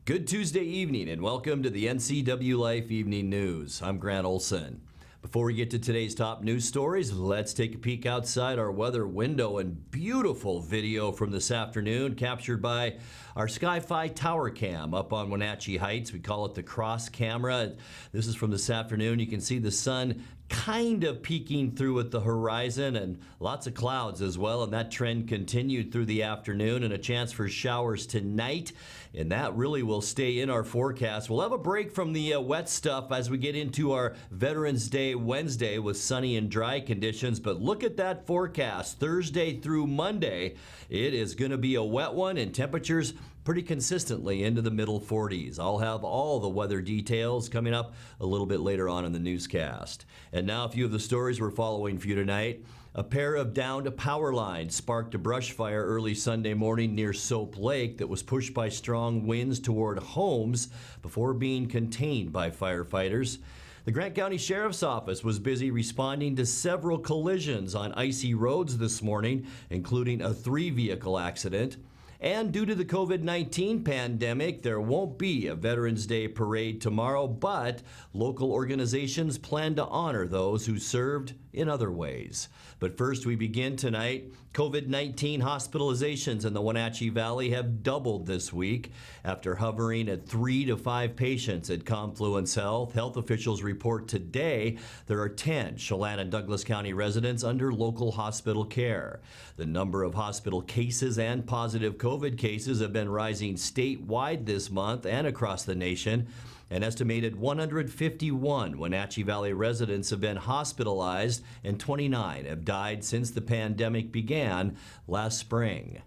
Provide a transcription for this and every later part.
Good Tuesday evening and welcome to the NCWLIFE Evening News. I'm Grant Olson. Before we get to today's top news stories, let's take a peek outside our weather window and beautiful video from this afternoon captured by our Sky-Fi Tower Cam up on Wenatchee Heights. We call it the cross camera. This is from this afternoon. You can see the sun kind of peeking through at the horizon and lots of clouds as well, and that trend continued through the afternoon and a chance for showers tonight, and that really will stay in our forecast. We'll have a break from the wet stuff as we get into our Veterans Day Wednesday with sunny and dry conditions, but look at that forecast. Thursday through Monday, it is going to be a wet one and temperatures pretty consistently into the middle 40s. I'll have all the weather details coming up a little bit later on in the newscast. And now a few of the stories we're following for you tonight. A pair of downed power lines sparked a brush fire early Sunday morning near Soap Lake that was pushed by strong winds toward homes before being contained by firefighters. The Grant County Sheriff's Office was busy responding to several collisions on icy roads this morning, including a 3-vehicle accident. And due to the COVID-19 pandemic, there won't be a Veterans Day parade tomorrow, but local organizations plan to honor those who served in other ways. But first, we begin tonight. COVID-19 hospitalizations in the Wenatchee Valley have doubled this week. After hovering at 3 to 5 patients at Confluence Health, health officials report today there are 10 Chelan and Douglas County residents under local hospital care. The number of hospital cases and positive COVID cases have been rising statewide this month and across the nation. An estimated 151 Wenatchee Valley residents have been hospitalized and 29 have died since the pandemic began last spring.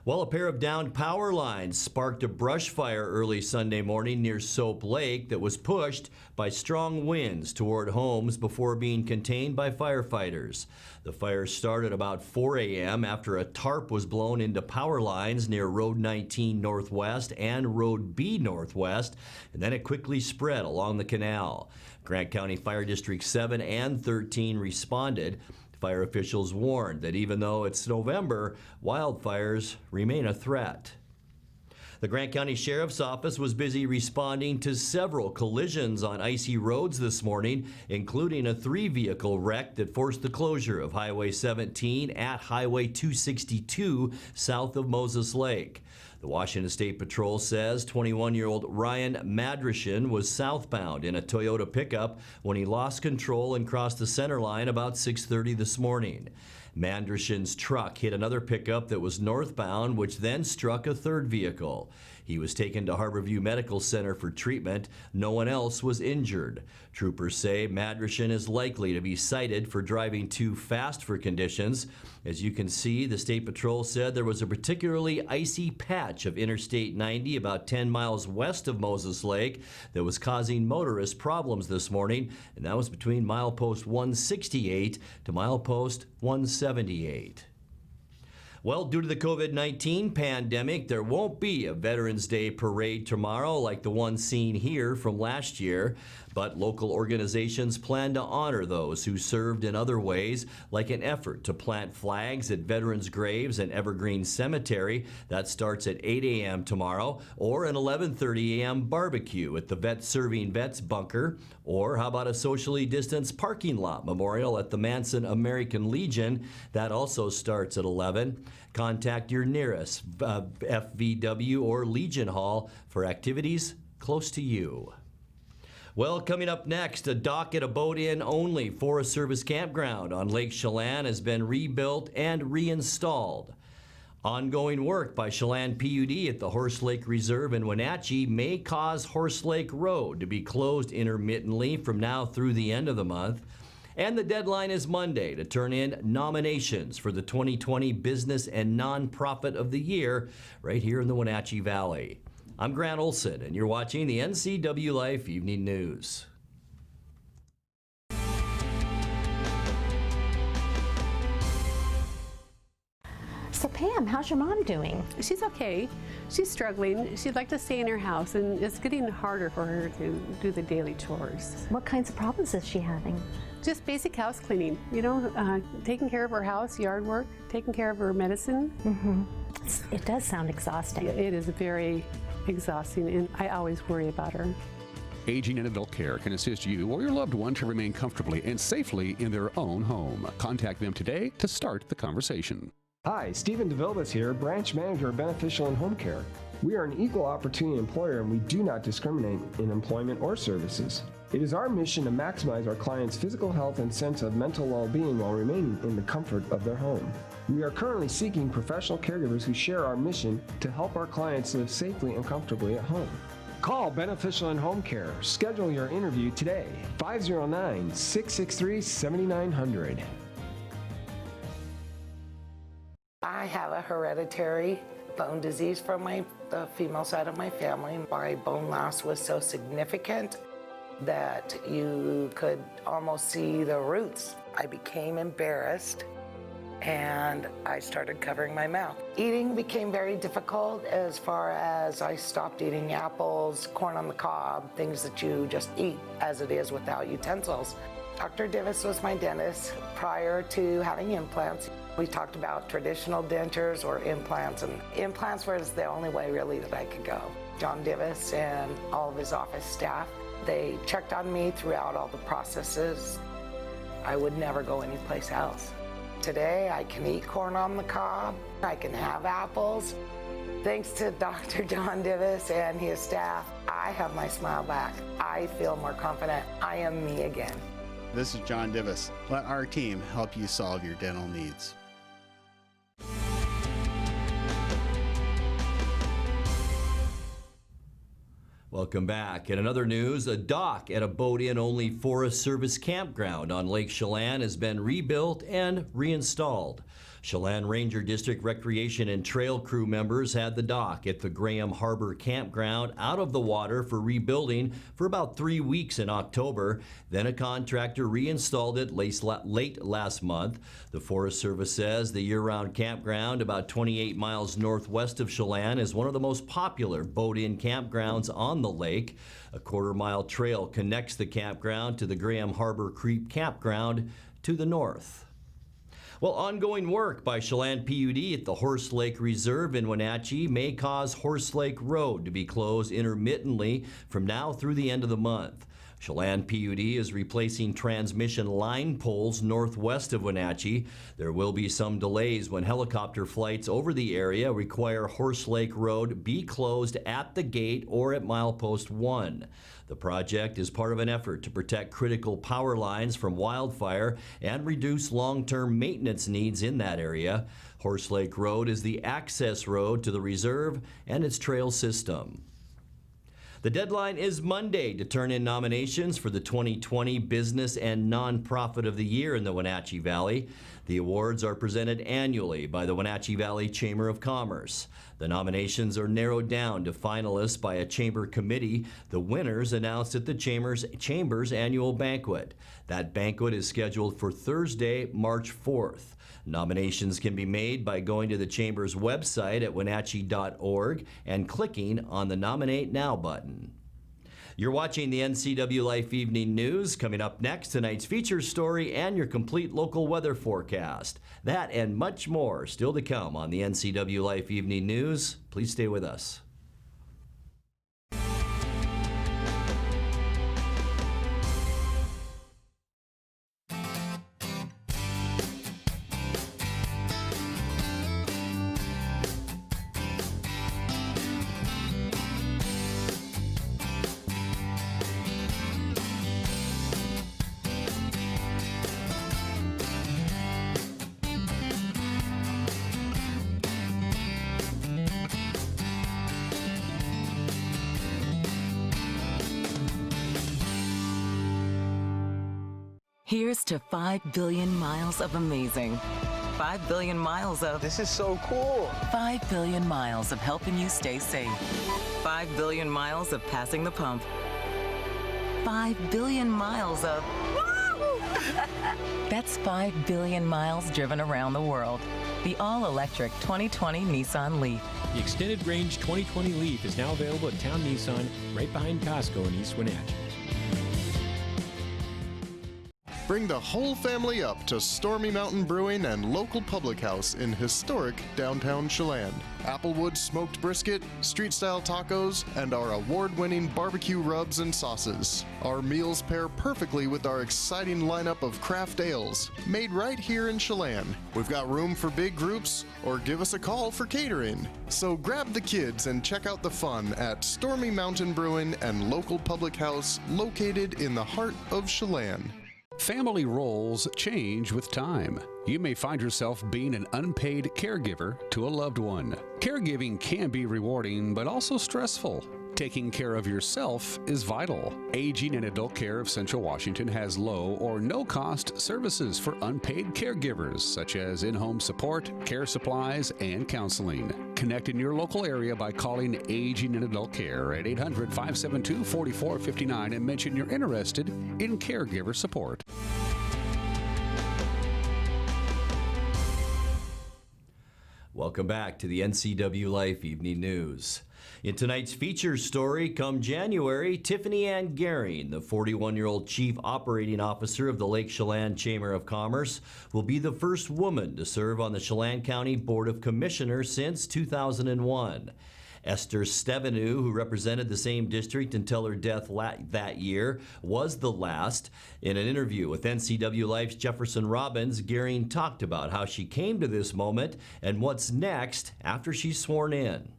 Well, a pair of downed power lines sparked a brush fire early Sunday morning near Soap Lake that was pushed by strong winds toward homes before being contained by firefighters. The fire started about 4 a.m. after a tarp was blown into power lines near Road 19 Northwest and Road B Northwest, and then it quickly spread along the canal. Grant County Fire District 7 and 13 responded. Fire officials warned that even though it's November, wildfires remain a threat. The Grant County Sheriff's Office was busy responding to several collisions on icy roads this morning, including a 3-vehicle wreck that forced the closure of Highway 17 at Highway 262 south of Moses Lake. The Washington State Patrol says 21-year-old Ryan Madrashin was southbound in a Toyota pickup when he lost control and crossed the center line about 6:30 this morning. Mandrashin's truck hit another pickup that was northbound, which then struck a 3rd vehicle. He was taken to Harborview Medical Center for treatment. No one else was injured. Troopers say Madrashin is likely to be cited for driving too fast for conditions. As you can see, the State Patrol said there was a particularly icy patch of Interstate 90 about 10 miles west of Moses Lake that was causing motorists problems this morning, and that was between milepost 168 to milepost 178. Well, due to the COVID-19 pandemic, there won't be a Veterans Day parade tomorrow like the one seen here from last year, but local organizations plan to honor those who served in other ways, like an effort to plant flags at veterans' graves and Evergreen Cemetery. That starts at 8 a.m. tomorrow, or an 11:30 a.m. barbecue at the Vet Serving Vets bunker, or how about a socially distanced parking lot memorial at the Manson American Legion? That also starts at 11. Contact your nearest FVW or Legion Hall for activities close to you. Well, coming up next, a dock at a boat-in only Forest Service campground on Lake Chelan has been rebuilt and reinstalled. Ongoing work by Chelan PUD at the Horse Lake Reserve in Wenatchee may cause Horse Lake Road to be closed intermittently from now through the end of the month. And the deadline is Monday to turn in nominations for the 2020 Business and Nonprofit of the Year right here in the Wenatchee Valley. I'm Grant Olson, and you're watching the NCWLIFE Evening News. So Pam, how's your mom doing? She's okay. She's struggling. She'd like to stay in her house, and it's getting harder for her to do the daily chores. What kinds of problems is she having? Just basic house cleaning, you know, taking care of her house, yard work, taking care of her medicine. It does sound exhausting. It is very exhausting, and I always worry about her. Aging in Adult Care can assist you or your loved one to remain comfortably and safely in their own home. Contact them today to start the conversation. Hi, Stephen DeVilbiss here, Branch Manager of Beneficial and Home Care. We are an equal opportunity employer and we do not discriminate in employment or services. It is our mission to maximize our clients' physical health and sense of mental well-being while remaining in the comfort of their home. We are currently seeking professional caregivers who share our mission to help our clients live safely and comfortably at home. Call Beneficial and Home Care. Schedule your interview today. 509-663-7900. I have a hereditary bone disease from the female side of my family. My bone loss was so significant that you could almost see the roots. I became embarrassed and I started covering my mouth. Eating became very difficult as far as I stopped eating apples, corn on the cob, things that you just eat as it is without utensils. Dr. Divis was my dentist prior to having implants. We talked about traditional dentures or implants, and implants was the only way really that I could go. John Divis and all of his office staff, they checked on me throughout all the processes. I would never go anyplace else. Today, I can eat corn on the cob. I can have apples. Thanks to Dr. John Divis and his staff, I have my smile back. I feel more confident. I am me again. This is John Divis. Let our team help you solve your dental needs. Welcome back. In another news, a dock at a boat-in-only Forest Service campground on Lake Chelan has been rebuilt and reinstalled. Chelan Ranger District Recreation and Trail crew members had the dock at the Graham Harbor Campground out of the water for rebuilding for about 3 weeks in October. Then a contractor reinstalled it late last month. The Forest Service says the year-round campground, about 28 miles northwest of Chelan, is one of the most popular boat-in campgrounds on the lake. A quarter-mile trail connects the campground to the Graham Harbor Creek Campground to the north. Well, ongoing work by Chelan PUD at the Horse Lake Reserve in Wenatchee may cause Horse Lake Road to be closed intermittently from now through the end of the month. Chelan PUD is replacing transmission line poles northwest of Wenatchee. There will be some delays when helicopter flights over the area require Horse Lake Road be closed at the gate or at milepost 1. The project is part of an effort to protect critical power lines from wildfire and reduce long-term maintenance needs in that area. Horse Lake Road is the access road to the reserve and its trail system. The deadline is Monday to turn in nominations for the 2020 Business and Nonprofit of the Year in the Wenatchee Valley. The awards are presented annually by the Wenatchee Valley Chamber of Commerce. The nominations are narrowed down to finalists by a chamber committee. The winners announced at the chamber's annual banquet. That banquet is scheduled for Thursday, March 4th. Nominations can be made by going to the Chamber's website at wenatchee.org and clicking on the Nominate Now button. You're watching the NCWLIFE Evening News. Coming up next, tonight's feature story and your complete local weather forecast. That and much more still to come on the NCWLIFE Evening News. Please stay with us. Here's to 5 billion miles of amazing. 5 billion miles of... This is so cool. 5 billion miles of helping you stay safe. 5 billion miles of passing the pump. 5 billion miles of... That's 5 billion miles driven around the world. The all-electric 2020 Nissan Leaf. The extended range 2020 Leaf is now available at Town Nissan, right behind Costco in East Wenatchee. Bring the whole family up to Stormy Mountain Brewing and local public house in historic downtown Chelan. Applewood smoked brisket, street-style tacos, and our award-winning barbecue rubs and sauces. Our meals pair perfectly with our exciting lineup of craft ales, made right here in Chelan. We've got room for big groups, or give us a call for catering. So grab the kids and check out the fun at Stormy Mountain Brewing and local public house located in the heart of Chelan. Family roles change with time. You may find yourself being an unpaid caregiver to a loved one. Caregiving can be rewarding, but also stressful. Taking care of yourself is vital. Aging and Adult Care of Central Washington has low or no cost services for unpaid caregivers, such as in-home support, care supplies, and counseling. Connect in your local area by calling Aging and Adult Care at 800-572-4459 and mention you're interested in caregiver support. Welcome back to the NCWLIFE Evening News. In tonight's feature story, come January, Tiffany Ann Gehring, the 41-year-old Chief Operating Officer of the Lake Chelan Chamber of Commerce, will be the first woman to serve on the Chelan County Board of Commissioners since 2001. Esther Stevenew, who represented the same district until her death that year, was the last. In an interview with NCWLIFE's Jefferson Robbins, Gehring talked about how she came to this moment and what's next after she's sworn in.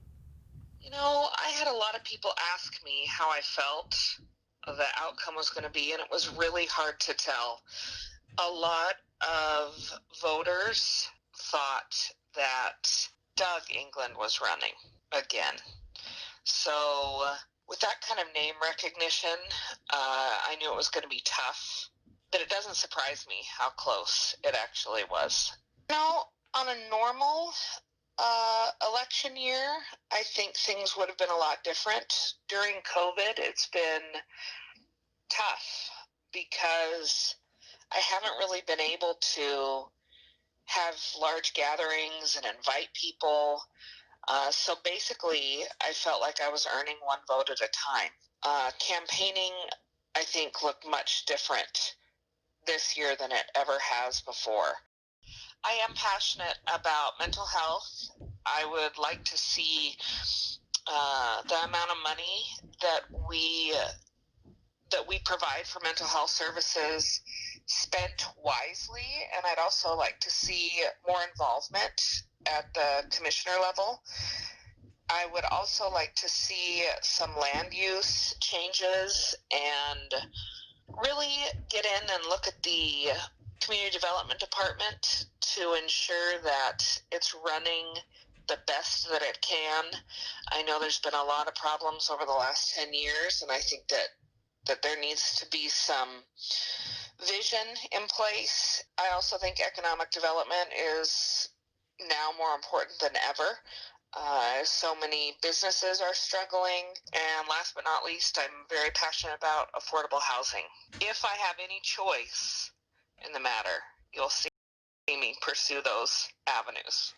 You know, I had a lot of people ask me how I felt the outcome was going to be, and it was really hard to tell. A lot of voters thought that Doug England was running again. So with that kind of name recognition, I knew it was going to be tough, but it doesn't surprise me how close it actually was. You know, on a normal election year, I think things would have been a lot different. During COVID, it's been tough because I haven't really been able to have large gatherings and invite people. So basically, I felt like I was earning one vote at a time. Campaigning, I think, looked much different this year than it ever has before. I am passionate about mental health. I would like to see the amount of money that we provide for mental health services spent wisely, and I'd also like to see more involvement at the commissioner level. I would also like to see some land use changes and really get in and look at the community development department to ensure that it's running the best that it can. I know there's been a lot of problems over the last 10 years, and I think that there needs to be some vision in place. I also think economic development is now more important than ever. So many businesses are struggling. And last but not least, I'm very passionate about affordable housing. If I have any choice in the matter, you'll see me pursue those avenues.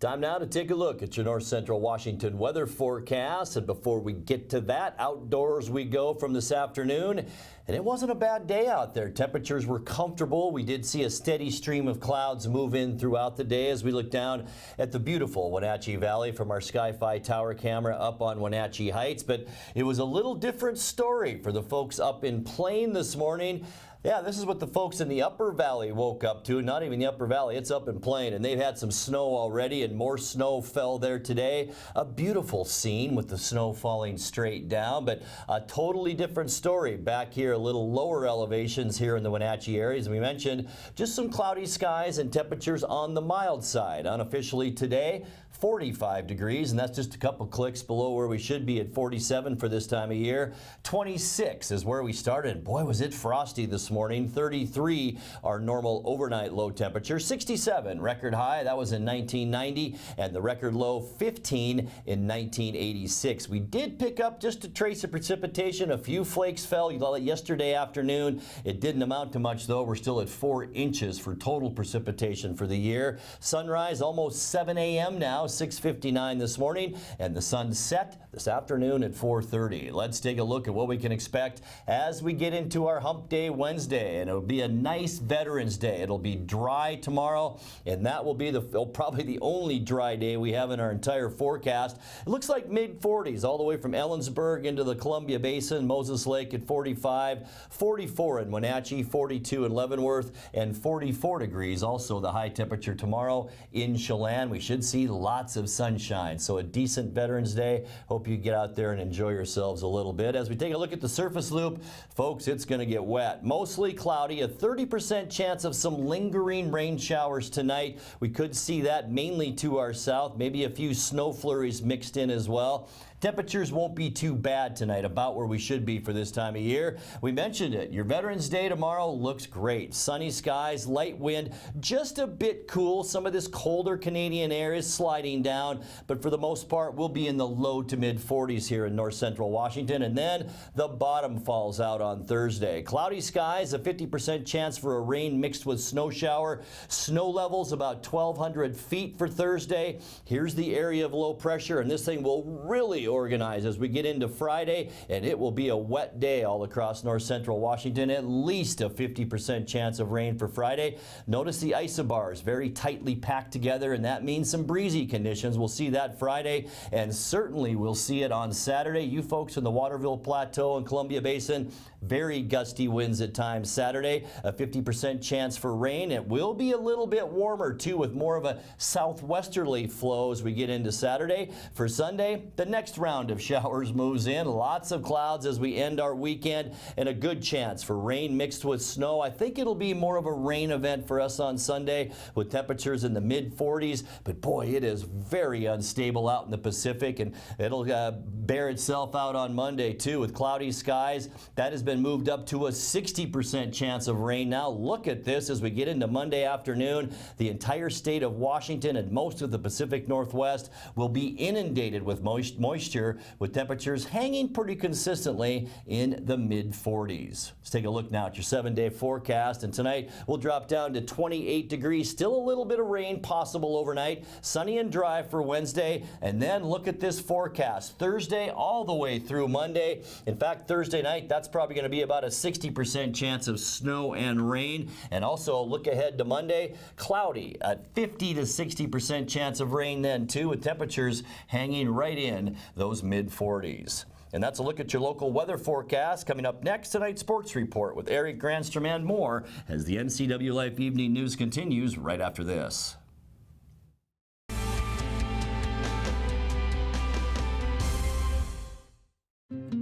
Time now to take a look at your North Central Washington weather forecast. And before we get to that, outdoors we go from this afternoon. And it wasn't a bad day out there. Temperatures were comfortable. We did see a steady stream of clouds move in throughout the day as we look down at the beautiful Wenatchee Valley from our Sky-Fi tower camera up on Wenatchee Heights. But it was a little different story for the folks up in Plain this morning. Yeah, this is what the folks in the Upper Valley woke up to. Not even the Upper Valley, it's up in Plain, and they've had some snow already, and more snow fell there today. A beautiful scene with the snow falling straight down, but a totally different story back here, a little lower elevations here in the Wenatchee area. As we mentioned, just some cloudy skies and temperatures on the mild side. Unofficially today, 45 degrees, and that's just a couple clicks below where we should be at 47 for this time of year. 26 is where we started. Boy, was it frosty this morning. 33 our normal overnight low temperature. 67 record high. That was in 1990. And the record low 15 in 1986. We did pick up just a trace of precipitation. A few flakes fell yesterday afternoon. It didn't amount to much, though. We're still at 4 inches for total precipitation for the year. Sunrise almost 7 a.m. now, 6:59 this morning. And the sun set this afternoon at 4:30. Let's take a look at what we can expect as we get into our Hump Day Wednesday. And it'll be a nice Veterans Day. It'll be dry tomorrow, and that will be probably the only dry day we have in our entire forecast. It looks like mid-40s all the way from Ellensburg into the Columbia Basin, Moses Lake at 45, 44 in Wenatchee, 42 in Leavenworth, and 44 degrees also the high temperature tomorrow in Chelan. We should see lots of sunshine, so a decent Veterans Day. Hope you get out there and enjoy yourselves a little bit. As we take a look at the surface loop, folks, it's going to get wet. Mostly cloudy, a 30% chance of some lingering rain showers tonight. We could see that mainly to our south, maybe a few snow flurries mixed in as well. Temperatures won't be too bad tonight, about where we should be for this time of year. We mentioned it. Your Veterans Day tomorrow looks great. Sunny skies, light wind, just a bit cool. Some of this colder Canadian air is sliding down, but for the most part, we'll be in the low to mid 40s here in north central Washington, and then the bottom falls out on Thursday. Cloudy skies, a 50% chance for a rain mixed with snow shower. Snow levels about 1,200 feet for Thursday. Here's the area of low pressure, and this thing will really organize as we get into Friday, and it will be a wet day all across north central Washington. At least a 50% chance of rain for Friday. Notice the isobars very tightly packed together, and that means some breezy conditions. We'll see that Friday, and certainly we'll see it on Saturday. You folks in the Waterville Plateau and Columbia Basin, very gusty winds at times Saturday. A 50% chance for rain. It will be a little bit warmer too, with more of a southwesterly flow as we get into Saturday. For Sunday, the next round of showers moves in. Lots of clouds as we end our weekend, and a good chance for rain mixed with snow. I think it'll be more of a rain event for us on Sunday, with temperatures in the mid-40s. But boy, it is very unstable out in the Pacific, and it'll bear itself out on Monday too, with cloudy skies. That has been moved up to a 60% chance of rain now. Look at this as we get into Monday afternoon. The entire state of Washington and most of the Pacific Northwest will be inundated with moisture, with temperatures hanging pretty consistently in the mid-40s. Let's take a look now at your 7-day forecast, and tonight we'll drop down to 28 degrees. Still a little bit of rain possible overnight. Sunny and dry for Wednesday, and then look at this forecast. Thursday all the way through Monday. In fact, Thursday night, that's probably going to be about a 60% chance of snow and rain. And also look ahead to Monday, cloudy at 50 to 60% chance of rain then too, with temperatures hanging right in those mid-40s. And that's a look at your local weather forecast. Coming up next, tonight's sports report with Eric Granstrom and more as the NCWLIFE Evening News continues right after this.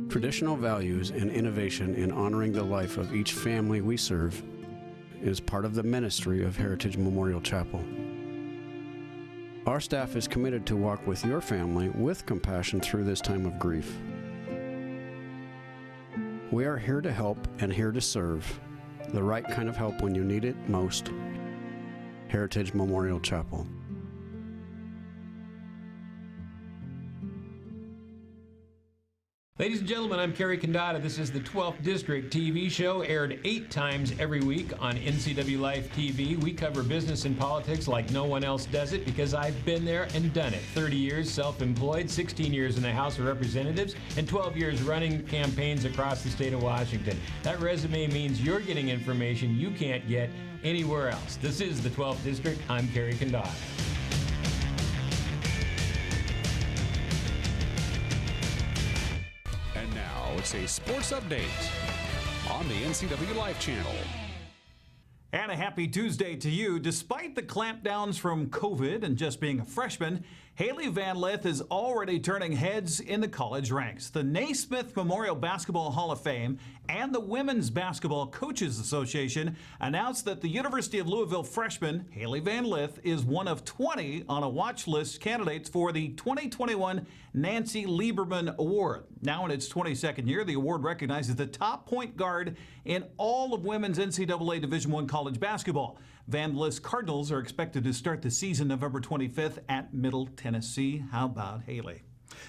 Traditional values and innovation in honoring the life of each family we serve is part of the ministry of Heritage Memorial Chapel. Our staff is committed to walk with your family with compassion through this time of grief. We are here to help and here to serve, the right kind of help when you need it most. Heritage Memorial Chapel. Ladies and gentlemen, I'm Kerry Condata. This is the 12th District TV show, aired 8 times every week on NCWLIFE TV. We cover business and politics like no one else does it, because I've been there and done it. 30 years self-employed, 16 years in the House of Representatives, and 12 years running campaigns across the state of Washington. That resume means you're getting information you can't get anywhere else. This is the 12th District. I'm Kerry Condata. It's a sports update on the NCWLIFE channel. And a happy Tuesday to you. Despite the clampdowns from COVID and just being a freshman, Haley Van Lith is already turning heads in the college ranks. The Naismith Memorial Basketball Hall of Fame and the Women's Basketball Coaches Association announced that the University of Louisville freshman Haley Van Lith is one of 20 on a watch list candidates for the 2021 Nancy Lieberman Award. Now in its 22nd year, the award recognizes the top point guard in all of women's NCAA Division I college basketball. Van Lith's Cardinals are expected to start the season November 25th at Middle Tennessee. How about Haley?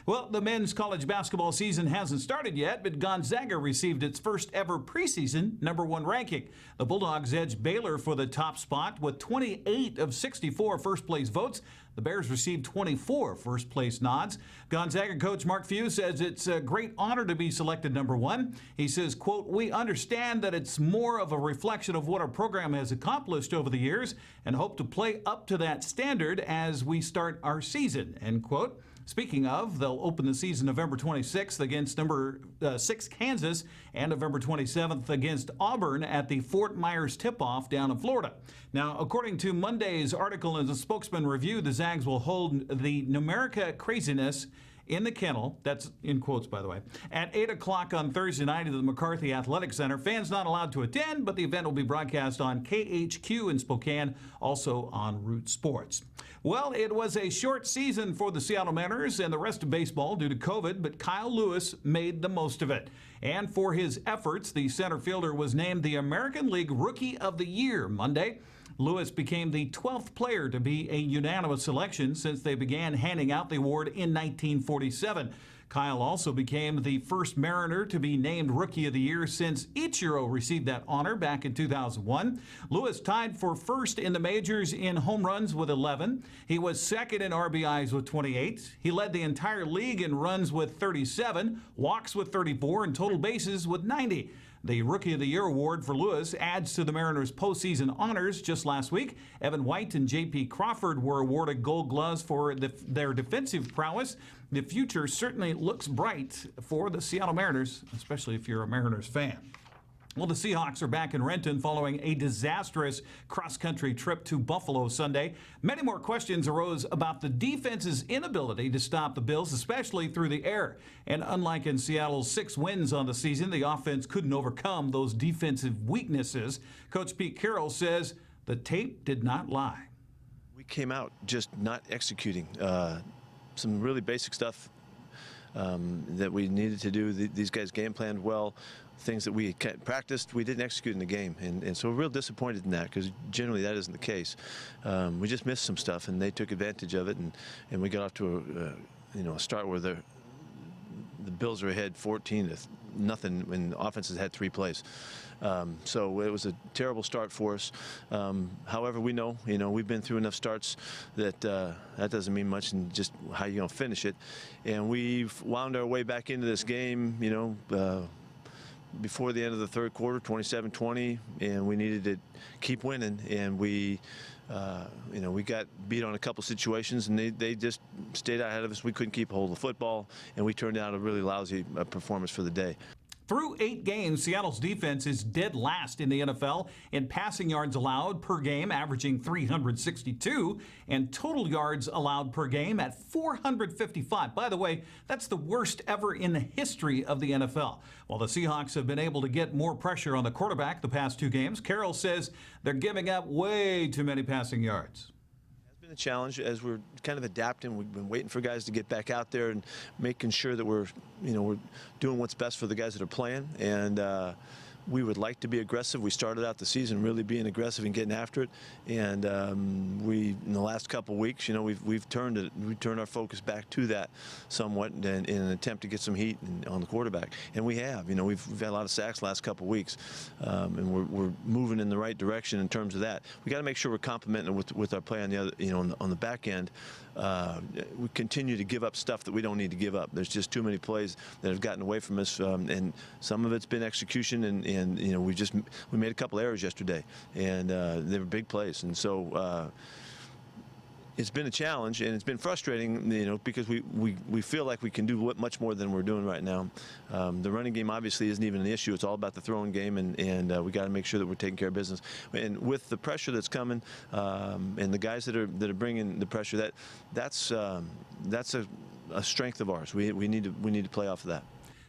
Well, the men's college basketball season hasn't started yet, but Gonzaga received its first ever preseason #1 ranking. The Bulldogs edged Baylor for the top spot with 28 of 64 first-place votes. The Bears received 24 first-place nods. Gonzaga coach Mark Few says it's a great honor to be selected #1. He says, quote, "We understand that it's more of a reflection of what our program has accomplished over the years and hope to play up to that standard as we start our season," end quote. Speaking of, they'll open the season November 26th against number 6 Kansas and November 27th against Auburn at the Fort Myers tip-off down in Florida. Now, according to Monday's article in the Spokesman Review, the Zags will hold the Numerica Craziness in the kennel, that's in quotes by the way, at 8 o'clock on Thursday night at the McCarthy Athletic Center. Fans not allowed to attend, but the event will be broadcast on KHQ in Spokane, also on Root Sports. Well, it was a short season for the Seattle Mariners and the rest of baseball due to COVID, but Kyle Lewis made the most of it. And for his efforts, the center fielder was named the American League Rookie of the Year Monday. Lewis became the 12th player to be a unanimous selection since they began handing out the award in 1947. Kyle also became the first Mariner to be named Rookie of the Year since Ichiro received that honor back in 2001. Lewis tied for first in the majors in home runs with 11. He was second in RBIs with 28. He led the entire league in runs with 37, walks with 34, and total bases with 90. The Rookie of the Year award for Lewis adds to the Mariners' postseason honors. Just last week, Evan White and J.P. Crawford were awarded Gold Gloves for their defensive prowess. The future certainly looks bright for the Seattle Mariners, especially if you're a Mariners fan. Well, the Seahawks are back in Renton following a disastrous cross-country trip to Buffalo Sunday. Many more questions arose about the defense's inability to stop the Bills, especially through the air. And unlike in Seattle's 6 wins on the season, the offense couldn't overcome those defensive weaknesses. Coach Pete Carroll says the tape did not lie. We came out just not executing some really basic stuff that we needed to do. These guys game planned well. Things that we practiced, we didn't execute in the game, and so we're real disappointed in that because generally that isn't the case. We just missed some stuff, and they took advantage of it, and we got off to a start where the Bills are ahead 14-0 when the offenses had 3 plays. So it was a terrible start for us. However, we know, we've been through enough starts that that doesn't mean much in just how you're going to finish it. And we've wound our way back into this game, before the end of the third quarter, 27-20, and we needed to keep winning. And we got beat on a couple situations, and they just stayed ahead of us. We couldn't keep a hold of the football, and we turned out a really lousy performance for the day. Through 8 games, Seattle's defense is dead last in the NFL in passing yards allowed per game, averaging 362, and total yards allowed per game at 455. By the way, that's the worst ever in the history of the NFL. While the Seahawks have been able to get more pressure on the quarterback the past 2 games, Carroll says they're giving up way too many passing yards. Been a challenge as we're kind of adapting. We've been waiting for guys to get back out there and making sure that we're doing what's best for the guys that are playing. And we would like to be aggressive. We started out the season really being aggressive and getting after it. And in the last couple of weeks, we've turned our focus back to that somewhat in an attempt to get some heat on the quarterback. And we have. We've had a lot of sacks the last couple of weeks, and we're moving in the right direction in terms of that. We got to make sure we're complementing with our play on the other, on the back end. We continue to give up stuff that we don't need to give up. There's just too many plays that have gotten away from us, and some of it's been execution, and we made a couple errors yesterday, and they were big plays, and so it's been a challenge and it's been frustrating, because we feel like we can do much more than we're doing right now. The running game obviously isn't even an issue. It's all about the throwing game, and we got to make sure that we're taking care of business. And with the pressure that's coming, and the guys that are bringing the pressure, that's a strength of ours. We need to play off of that.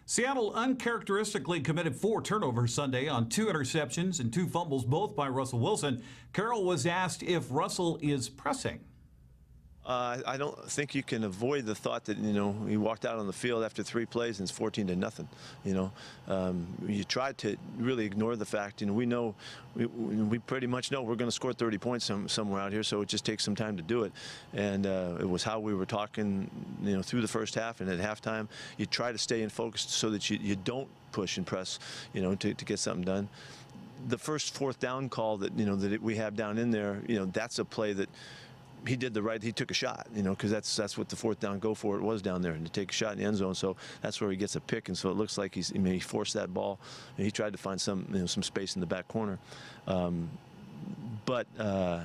Seattle uncharacteristically committed 4 turnovers Sunday on 2 interceptions and 2 fumbles, both by Russell Wilson. Carroll was asked if Russell is pressing. I don't think you can avoid the thought that, he walked out on the field after 3 plays and it's 14-0. You try to really ignore the fact, we know, we pretty much know we're going to score 30 points somewhere out here, so it just takes some time to do it. And it was how we were talking, through the first half and at halftime. You try to stay in focus so that you don't push and press, to get something done. The first 4th down call that, that we have down in there, that's a play that he did he took a shot, because that's what the 4th down go for it was down there, and to take a shot in the end zone. So that's where he gets a pick, and so it looks like he forced that ball, and he tried to find some space in the back corner. But as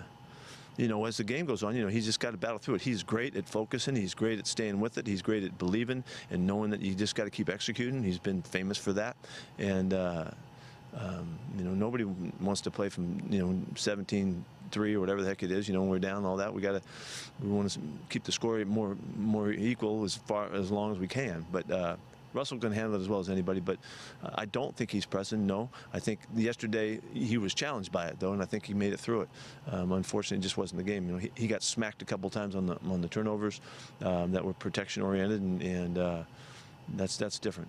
the game goes on, he's just got to battle through it. He's great at focusing. He's great at staying with it. He's great at believing and knowing that you just got to keep executing. He's been famous for that, and nobody wants to play from 17-3 or whatever the heck it is. When we're down all that, we want to keep the score more equal as long as we can. But Russell can handle it as well as anybody. But I don't think he's pressing. No, I think yesterday he was challenged by it though, and I think he made it through it. Unfortunately, it just wasn't the game. He got smacked a couple times on the turnovers that were protection oriented, and that's different.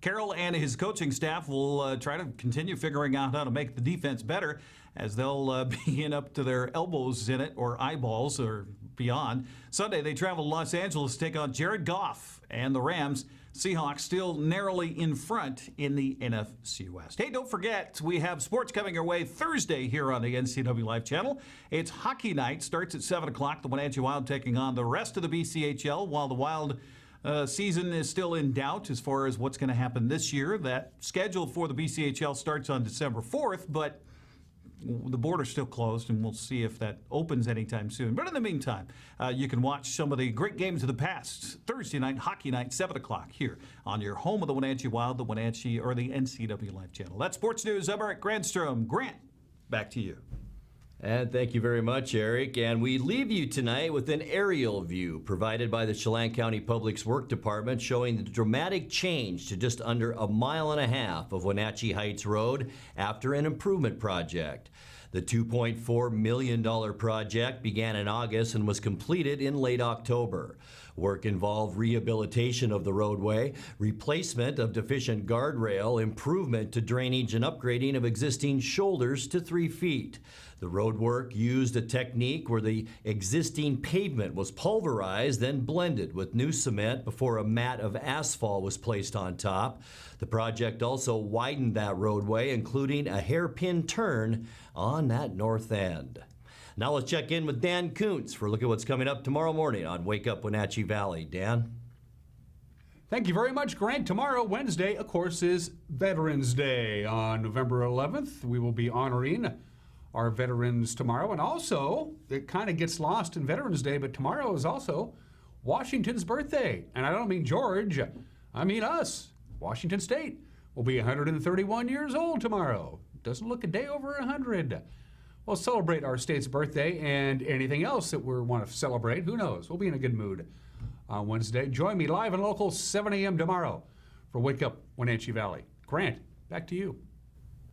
Carroll and his coaching staff will try to continue figuring out how to make the defense better, as they'll be in up to their elbows in it, or eyeballs, or beyond. Sunday, they travel to Los Angeles to take on Jared Goff and the Rams. Seahawks still narrowly in front in the NFC West. Hey, don't forget, we have sports coming your way Thursday here on the NCWLIFE channel. It's hockey night. Starts at 7 o'clock. The Wenatchee Wild taking on the rest of the BCHL, while the Wild season is still in doubt as far as what's going to happen this year. That schedule for the BCHL starts on December 4th, but the border's still closed, and we'll see if that opens anytime soon. But in the meantime, you can watch some of the great games of the past. Thursday night, hockey night, 7 o'clock here on your home of the Wenatchee Wild, the Wenatchee, or the NCWLIFE channel. That's Sports News. I'm Eric Grandstrom. Grant, back to you. And thank you very much, Eric. And we leave you tonight with an aerial view provided by the Chelan County Public Works Department, showing the dramatic change to just under 1.5 miles of Wenatchee Heights Road after an improvement project. The $2.4 million project began in August and was completed in late October. Work involved rehabilitation of the roadway, replacement of deficient guardrail, improvement to drainage, and upgrading of existing shoulders to 3 feet. The road work used a technique where the existing pavement was pulverized, then blended with new cement before a mat of asphalt was placed on top. The project also widened that roadway, including a hairpin turn on that north end. Now let's check in with Dan Kuntz for a look at what's coming up tomorrow morning on Wake Up Wenatchee Valley. Dan? Thank you very much, Grant. Tomorrow, Wednesday, of course, is Veterans Day. On November 11th, we will be honoring our veterans tomorrow. And also, it kind of gets lost in Veterans Day, but tomorrow is also Washington's birthday. And I don't mean George, I mean us. Washington State will be 131 years old tomorrow. Doesn't look a day over 100. We'll celebrate our state's birthday and anything else that we want to celebrate. Who knows? We'll be in a good mood on Wednesday. Join me live and local 7 a.m. tomorrow for Wake Up Wenatchee Valley. Grant, back to you.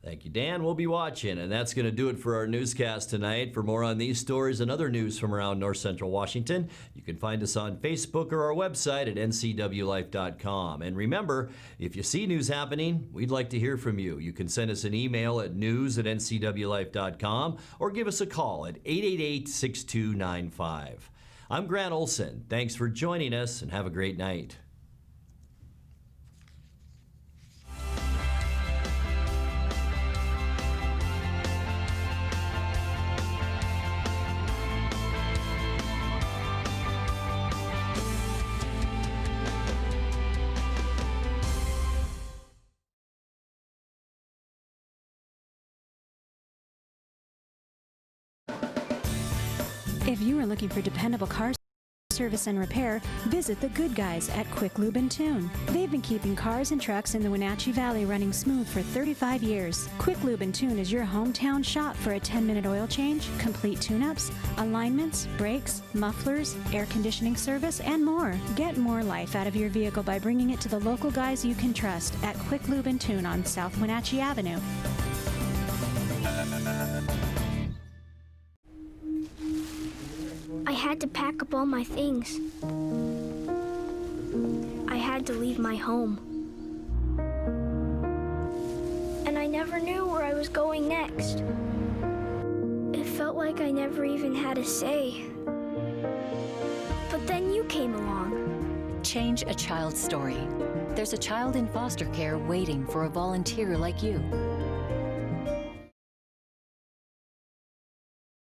Thank you, Dan. We'll be watching, and that's going to do it for our newscast tonight. For more on these stories and other news from around North Central Washington, you can find us on Facebook or our website at ncwlife.com. And remember, if you see news happening, we'd like to hear from you. You can send us an email at news@ncwlife.com or give us a call at 888-6295. I'm Grant Olson. Thanks for joining us, and have a great night. If you are looking for dependable car service and repair, visit the good guys at Quick Lube and Tune. They've been keeping cars and trucks in the Wenatchee Valley running smooth for 35 years. Quick Lube and Tune is your hometown shop for a 10-minute oil change, complete tune-ups, alignments, brakes, mufflers, air conditioning service, and more. Get more life out of your vehicle by bringing it to the local guys you can trust at Quick Lube and Tune on South Wenatchee Avenue. I had to pack up all my things. I had to leave my home. And I never knew where I was going next. It felt like I never even had a say. But then you came along. Change a child's story. There's a child in foster care waiting for a volunteer like you.